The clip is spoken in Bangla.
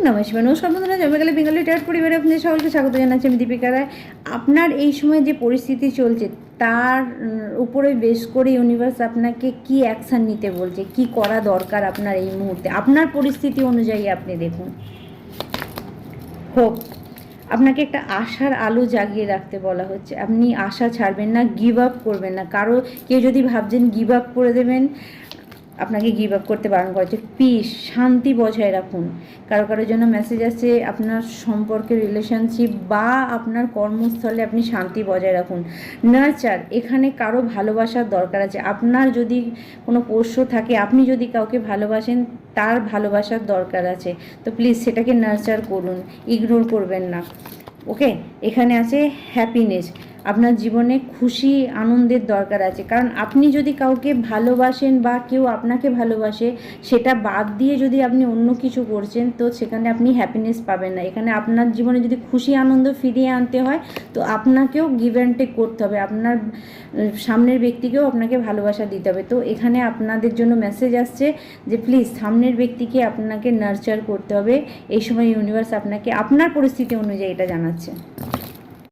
নমস্কার বন্ধুরা, জমে গেলে বেঙ্গলি ট্যাট পরিবারে আপনাদের সকলকে স্বাগত জানাচ্ছি। আমি দীপিকা রায়। আপনার এই সময় যে পরিস্থিতি চলছে তার উপরে বেশ করে ইউনিভার্স আপনাকে কি অ্যাকশান নিতে বলছে, কি করা দরকার আপনার এই মুহূর্তে, আপনার পরিস্থিতি অনুযায়ী আপনি দেখুন। হোক আপনাকে একটা আশার আলো জাগিয়ে রাখতে বলা হচ্ছে। আপনি আশা ছাড়বেন না, গিভ আপ করবেন না। কেউ যদি ভাবছেন গিভ আপ করে দেবেন, আপনাকে গিভ আপ করতে বারণ করা হচ্ছে। পিস, শান্তি বজায় রাখুন। কারোর জন্য মেসেজ আসছে আপনার সম্পর্কে, রিলেশনশিপ বা আপনার কর্মস্থলে আপনি শান্তি বজায় রাখুন। নার্চার, এখানে কারো ভালোবাসার দরকার আছে। আপনার যদি কোনো পোষ্য থাকে, আপনি যদি কাউকে ভালোবাসেন, তার ভালোবাসার দরকার আছে, তো প্লিজ সেটাকে নার্চার করুন, ইগনোর করবেন না। ওকে, এখানে আছে হ্যাপিনেস। আপনার জীবনে খুশি আনন্দের দরকার আছে, কারণ আপনি যদি কাউকে ভালোবাসেন বা কেউ আপনাকে ভালোবাসে, সেটা বাদ দিয়ে যদি আপনি অন্য কিছু করছেন, তো সেখানে আপনি হ্যাপিনেস পাবেন না। এখানে আপনার জীবনে যদি খুশি আনন্দ ফিরিয়ে আনতে হয়, তো আপনাকেও গিভ অ্যান্ড টেক করতে হবে, আপনার সামনের ব্যক্তিকেও আপনাকে ভালোবাসা দিতে হবে। তো এখানে আপনাদের জন্য মেসেজ আসছে যে প্লিজ সামনের ব্যক্তিকে আপনাকে নার্চার করতে হবে। এই সময় ইউনিভার্স আপনাকে আপনার পরিস্থিতি অনুযায়ী এটা জানাচ্ছে।